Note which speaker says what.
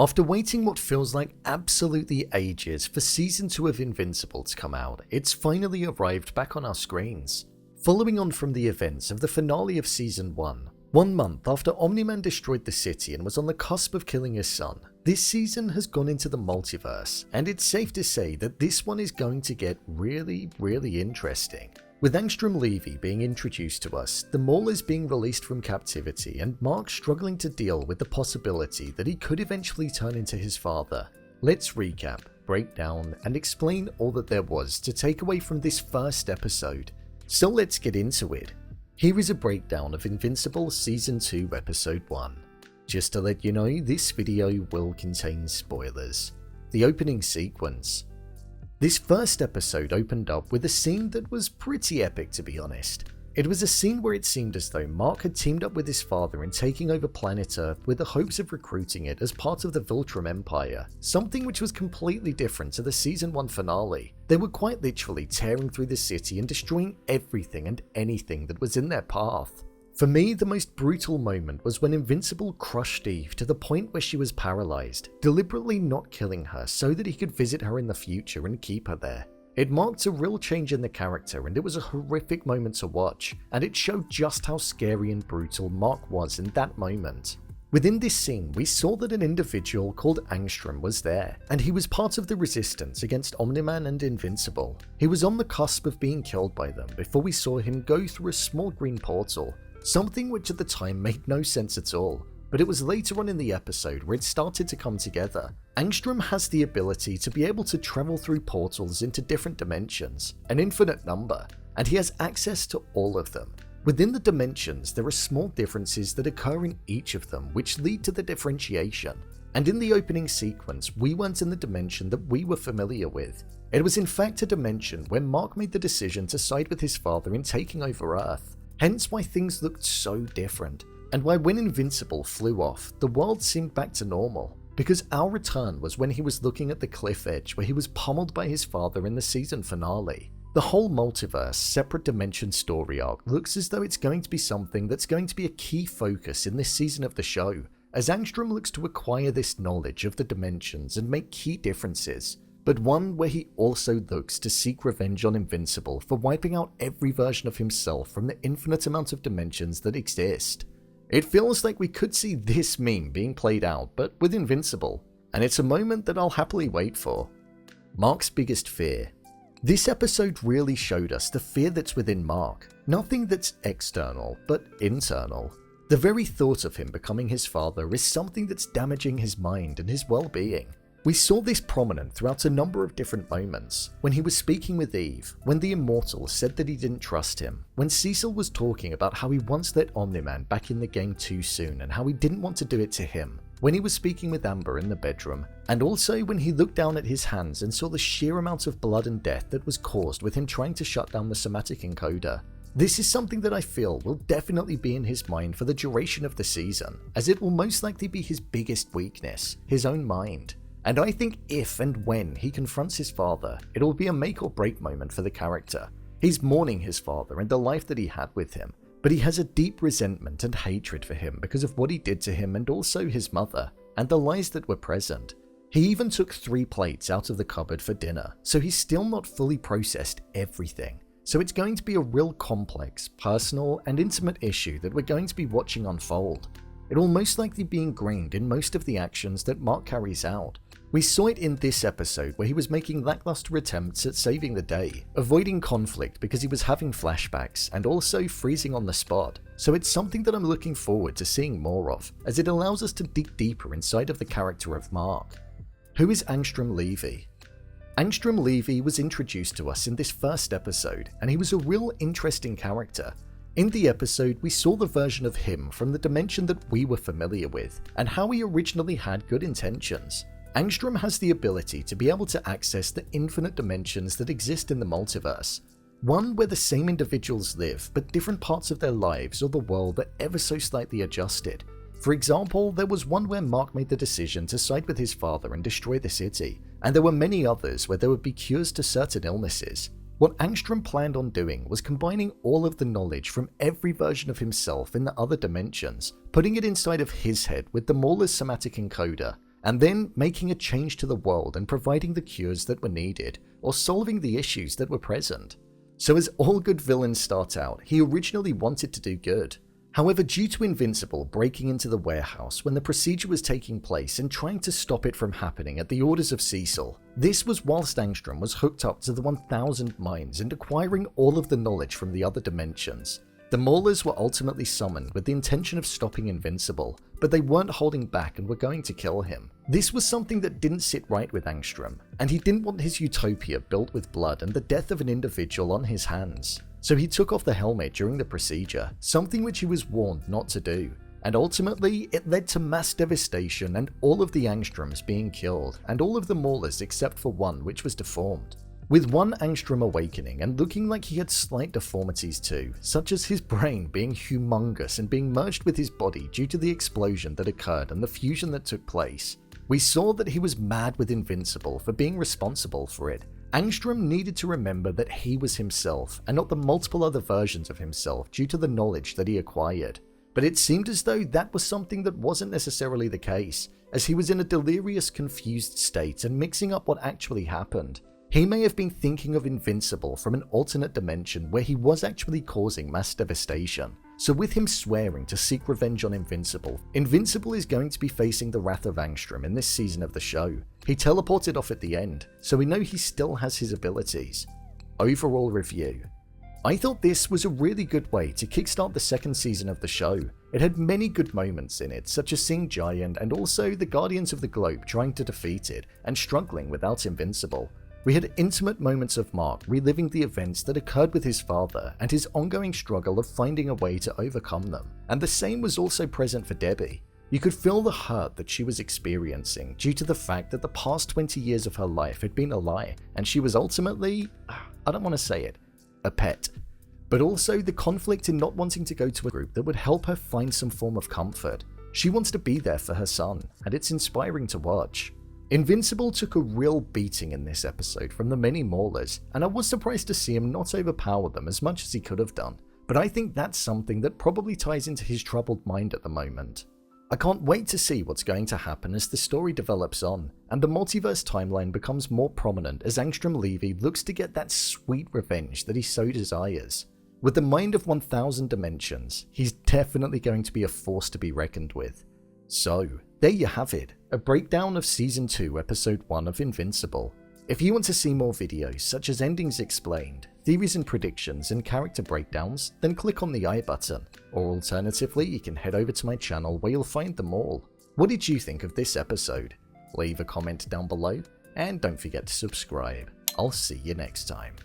Speaker 1: After waiting what feels like absolutely ages for Season 2 of Invincible to come out, it's finally arrived back on our screens. Following on from the events of the finale of Season 1, 1 month after Omni-man destroyed the city and was on the cusp of killing his son, this season has gone into the multiverse, and it's safe to say that this one is going to get really interesting. With Angstrom Levy being introduced to us, the Maulers being released from captivity, and Mark struggling to deal with the possibility that he could eventually turn into his father, let's recap, break down, and explain all that there was to take away from this first episode. So let's get into it. Here is a breakdown of Invincible Season 2 Episode 1. Just to let you know, this video will contain spoilers. The opening sequence. This first episode opened up with a scene that was pretty epic, to be honest. It was a scene where it seemed as though Mark had teamed up with his father in taking over planet Earth with the hopes of recruiting it as part of the Viltrum Empire, something which was completely different to the Season 1 finale. They were quite literally tearing through the city and destroying everything and anything that was in their path. For me, the most brutal moment was when Invincible crushed Eve to the point where she was paralyzed, deliberately not killing her so that he could visit her in the future and keep her there. It marked a real change in the character, and it was a horrific moment to watch, and it showed just how scary and brutal Mark was in that moment. Within this scene, we saw that an individual called Angstrom was there, and he was part of the resistance against Omni-man and Invincible. He was on the cusp of being killed by them before we saw him go through a small green portal, something which at the time made no sense at all, but it was later on in the episode where it started to come together. Angstrom has the ability to be able to travel through portals into different dimensions, an infinite number, and he has access to all of them. Within the dimensions, there are small differences that occur in each of them which lead to the differentiation, and in the opening sequence, we weren't in the dimension that we were familiar with. It was in fact a dimension where Mark made the decision to side with his father in taking over Earth. Hence why things looked so different, and why when Invincible flew off, the world seemed back to normal, because our return was when he was looking at the cliff edge where he was pummeled by his father in the season finale. The whole multiverse, separate dimension story arc looks as though it's going to be something that's going to be a key focus in this season of the show, as Angstrom looks to acquire this knowledge of the dimensions and make key differences, but one where he also looks to seek revenge on Invincible for wiping out every version of himself from the infinite amount of dimensions that exist. It feels like we could see this meme being played out, but with Invincible, and it's a moment that I'll happily wait for. Mark's biggest fear. This episode really showed us the fear that's within Mark, nothing that's external, but internal. The very thought of him becoming his father is something that's damaging his mind and his well-being. We saw this prominent throughout a number of different moments, when he was speaking with Eve, when the Immortal said that he didn't trust him, when Cecil was talking about how he once let Omni-man back in the game too soon and how he didn't want to do it to him, when he was speaking with Amber in the bedroom, and also when he looked down at his hands and saw the sheer amount of blood and death that was caused with him trying to shut down the somatic encoder. This is something that I feel will definitely be in his mind for the duration of the season, as it will most likely be his biggest weakness, his own mind. And I think if and when he confronts his father, it will be a make or break moment for the character. He's mourning his father and the life that he had with him, but he has a deep resentment and hatred for him because of what he did to him and also his mother, and the lies that were present. He even took 3 plates out of the cupboard for dinner, so he's still not fully processed everything. So it's going to be a real complex, personal, and intimate issue that we're going to be watching unfold. It will most likely be ingrained in most of the actions that Mark carries out. We saw it in this episode where he was making lackluster attempts at saving the day, avoiding conflict because he was having flashbacks, and also freezing on the spot. So it's something that I'm looking forward to seeing more of, as it allows us to dig deeper inside of the character of Mark. Who is Angstrom Levy? Angstrom Levy was introduced to us in this first episode, and he was a real interesting character. In the episode, we saw the version of him from the dimension that we were familiar with, and how he originally had good intentions. Angstrom has the ability to be able to access the infinite dimensions that exist in the multiverse, one where the same individuals live, but different parts of their lives or the world are ever so slightly adjusted. For example, there was one where Mark made the decision to side with his father and destroy the city, and there were many others where there would be cures to certain illnesses. What Angstrom planned on doing was combining all of the knowledge from every version of himself in the other dimensions, putting it inside of his head with the Maulers somatic encoder, and then making a change to the world and providing the cures that were needed, or solving the issues that were present. So as all good villains start out, he originally wanted to do good. However, due to Invincible breaking into the warehouse when the procedure was taking place and trying to stop it from happening at the orders of Cecil, this was whilst Angstrom was hooked up to the 1000 mines and acquiring all of the knowledge from the other dimensions. The Maulers were ultimately summoned with the intention of stopping Invincible, but they weren't holding back and were going to kill him. This was something that didn't sit right with Angstrom, and he didn't want his utopia built with blood and the death of an individual on his hands. So he took off the helmet during the procedure, something which he was warned not to do, and ultimately it led to mass devastation and all of the Angstroms being killed, and all of the Maulers except for one which was deformed. With one Angstrom awakening and looking like he had slight deformities too, such as his brain being humongous and being merged with his body due to the explosion that occurred and the fusion that took place, we saw that he was mad with Invincible for being responsible for it. Angstrom needed to remember that he was himself and not the multiple other versions of himself due to the knowledge that he acquired. But it seemed as though that was something that wasn't necessarily the case, as he was in a delirious, confused state and mixing up what actually happened. He may have been thinking of Invincible from an alternate dimension where he was actually causing mass devastation. So with him swearing to seek revenge on Invincible, Invincible is going to be facing the wrath of Angstrom in this season of the show. He teleported off at the end, so we know he still has his abilities. Overall review. I thought this was a really good way to kickstart the second season of the show. It had many good moments in it, such as seeing Giant and also the Guardians of the Globe trying to defeat it and struggling without Invincible. We had intimate moments of Mark reliving the events that occurred with his father and his ongoing struggle of finding a way to overcome them, and the same was also present for Debbie. You could feel the hurt that she was experiencing due to the fact that the past 20 years of her life had been a lie, and she was ultimately, I don't want to say it, a pet. But also the conflict in not wanting to go to a group that would help her find some form of comfort. She wants to be there for her son, and it's inspiring to watch. Invincible took a real beating in this episode from the many Maulers, and I was surprised to see him not overpower them as much as he could have done, but I think that's something that probably ties into his troubled mind at the moment. I can't wait to see what's going to happen as the story develops on, and the multiverse timeline becomes more prominent as Angstrom Levy looks to get that sweet revenge that he so desires. With the mind of 1000 dimensions, he's definitely going to be a force to be reckoned with. So, there you have it, a breakdown of Season 2 Episode 1 of Invincible. If you want to see more videos such as endings explained, theories and predictions, and character breakdowns, then click on the I button, or alternatively you can head over to my channel where you'll find them all. What did you think of this episode? Leave a comment down below, and don't forget to subscribe. I'll see you next time.